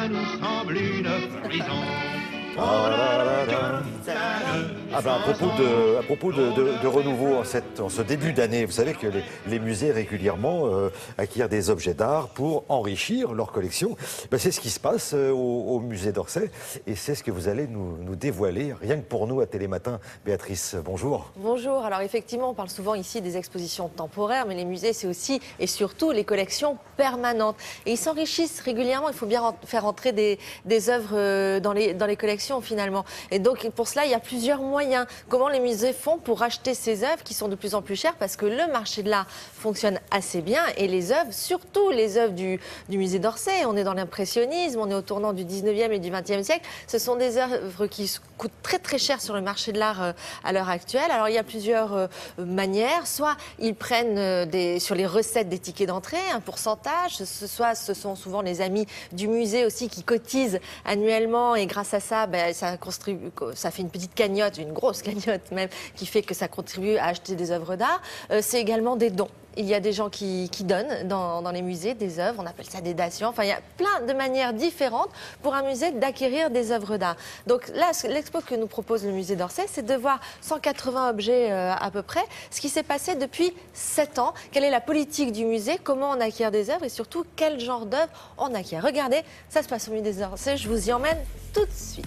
ça nous semble une prison. Ah ben, à propos de renouveau en ce début d'année, vous savez que les musées régulièrement acquièrent des objets d'art pour enrichir leur collection. Ben, c'est ce qui se passe au musée d'Orsay et c'est ce que vous allez nous dévoiler, rien que pour nous à Télématin. Béatrice, bonjour. Bonjour. Alors effectivement, on parle souvent ici des expositions temporaires, mais les musées, c'est aussi et surtout les collections permanentes. Et ils s'enrichissent régulièrement. Il faut bien faire entrer des œuvres dans les collections finalement. Et donc pour cela, il y a plusieurs moyens. Comment les musées font pour acheter ces œuvres qui sont de plus en plus chères parce que le marché de l'art fonctionne assez bien et les œuvres, surtout les œuvres du musée d'Orsay, on est dans l'impressionnisme, on est au tournant du 19e et du 20e siècle, ce sont des œuvres qui coûtent très très cher sur le marché de l'art à l'heure actuelle. Alors il y a plusieurs manières, soit ils prennent sur les recettes des tickets d'entrée un pourcentage, soit ce sont souvent les amis du musée aussi qui cotisent annuellement et grâce à ça, ça fait une petite cagnotte, une grosse cagnotte même, qui fait que ça contribue à acheter des œuvres d'art. C'est également des dons. Il y a des gens qui donnent dans les musées des œuvres, on appelle ça des dations. Enfin, il y a plein de manières différentes pour un musée d'acquérir des œuvres d'art. Donc là, l'expo que nous propose le musée d'Orsay, c'est de voir 180 objets à peu près, ce qui s'est passé depuis 7 ans, quelle est la politique du musée, comment on acquiert des œuvres et surtout quel genre d'œuvres on acquiert. Regardez, ça se passe au musée d'Orsay, je vous y emmène tout de suite.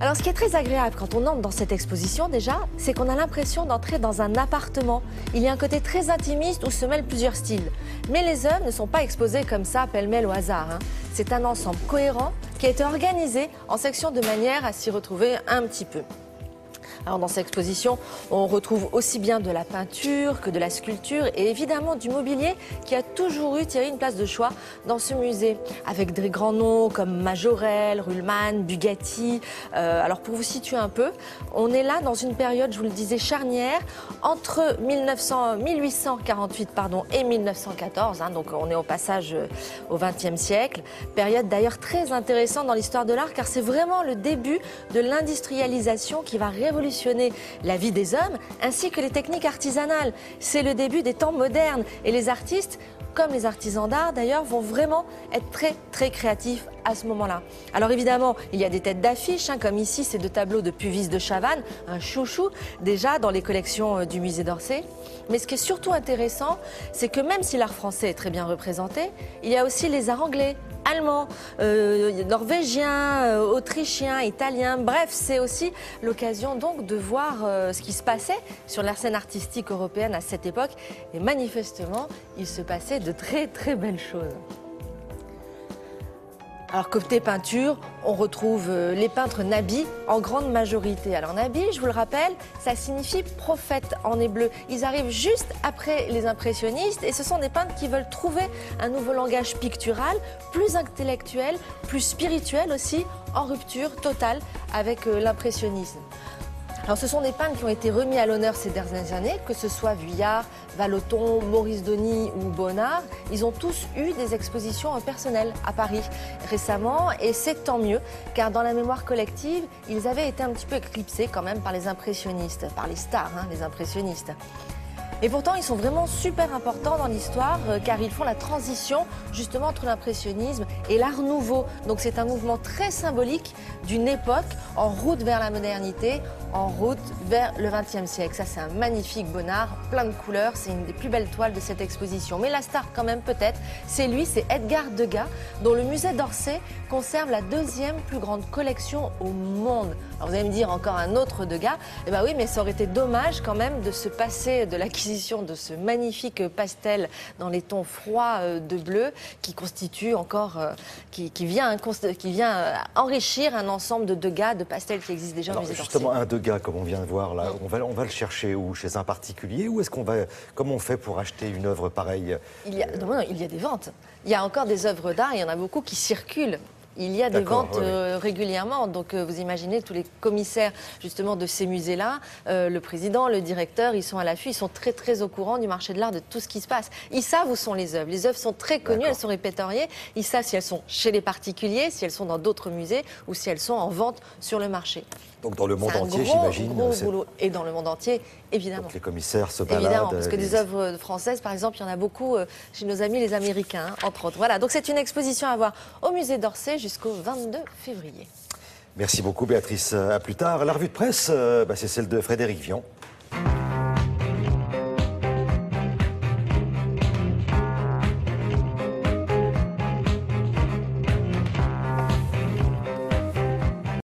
Alors ce qui est très agréable quand on entre dans cette exposition déjà, c'est qu'on a l'impression d'entrer dans un appartement. Il y a un côté très intimiste où se mêlent plusieurs styles. Mais les œuvres ne sont pas exposées comme ça, pêle-mêle au hasard. C'est un ensemble cohérent qui a été organisé en sections de manière à s'y retrouver un petit peu. Alors dans cette exposition, on retrouve aussi bien de la peinture que de la sculpture et évidemment du mobilier qui a toujours eu Thierry une place de choix dans ce musée, avec des grands noms comme Majorelle, Ruhlmann, Bugatti. Alors pour vous situer un peu, on est là dans une période, je vous le disais, charnière entre 1848 et 1914, donc on est au passage au XXe siècle. Période d'ailleurs très intéressante dans l'histoire de l'art car c'est vraiment le début de l'industrialisation qui va révolutionner la vie des hommes ainsi que les techniques artisanales. C'est le début des temps modernes et les artistes, comme les artisans d'art d'ailleurs, vont vraiment être très très créatifs à ce moment-là. Alors évidemment, il y a des têtes d'affiche, comme ici ces deux tableaux de Puvis de Chavannes, un chouchou déjà dans les collections du musée d'Orsay. Mais ce qui est surtout intéressant, c'est que même si l'art français est très bien représenté, il y a aussi les arts anglais, allemands, norvégiens, autrichiens, italiens. Bref, c'est aussi l'occasion donc de voir ce qui se passait sur la scène artistique européenne à cette époque. Et manifestement, il se passait de très très belles choses. Alors côté peinture, on retrouve les peintres nabis en grande majorité. Alors nabi, je vous le rappelle, ça signifie prophète en hébreu. Ils arrivent juste après les impressionnistes et ce sont des peintres qui veulent trouver un nouveau langage pictural, plus intellectuel, plus spirituel aussi, en rupture totale avec l'impressionnisme. Alors ce sont des peintres qui ont été remis à l'honneur ces dernières années, que ce soit Vuillard, Vallotton, Maurice Denis ou Bonnard. Ils ont tous eu des expositions personnelles à Paris récemment et c'est tant mieux car dans la mémoire collective, ils avaient été un petit peu éclipsés quand même par les impressionnistes, par les stars, les impressionnistes. Et pourtant, ils sont vraiment super importants dans l'histoire car ils font la transition justement entre l'impressionnisme et l'art nouveau. Donc c'est un mouvement très symbolique d'une époque en route vers la modernité, en route vers le XXe siècle. Ça, c'est un magnifique Bonnard, plein de couleurs. C'est une des plus belles toiles de cette exposition. Mais la star quand même peut-être, c'est lui, c'est Edgar Degas, dont le musée d'Orsay conserve la deuxième plus grande collection au monde. Alors vous allez me dire encore un autre Degas. Eh bien oui, mais ça aurait été dommage quand même de se passer de l'acquisition de ce magnifique pastel dans les tons froids de bleu qui constitue encore, qui vient enrichir un ensemble de Degas, de pastels qui existent déjà au musée d'Orsay. Justement, un Degas, comme on vient de voir là, on va le chercher où? Chez un particulier? Ou est-ce qu'on va, comment on fait pour acheter une œuvre pareille? Il y a des ventes. Il y a encore des œuvres d'art, il y en a beaucoup qui circulent. Il y a des ventes régulièrement, donc vous imaginez tous les commissaires justement de ces musées-là, le président, le directeur, ils sont à l'affût, ils sont très très au courant du marché de l'art, de tout ce qui se passe. Ils savent où sont les œuvres. Les œuvres sont très connues, elles sont répertoriées. Ils savent si elles sont chez les particuliers, si elles sont dans d'autres musées ou si elles sont en vente sur le marché. Donc dans le monde C'est un entier, gros, j'imagine. gros boulot. Et dans le monde entier, évidemment. Donc les commissaires se baladent. Évidemment, parce que des œuvres françaises, par exemple, il y en a beaucoup chez nos amis les Américains, hein, entre autres. Voilà, donc c'est une exposition à voir au musée d'Orsay jusqu'au 22 février. Merci beaucoup Béatrice. À plus tard. La revue de presse, c'est celle de Frédéric Vian.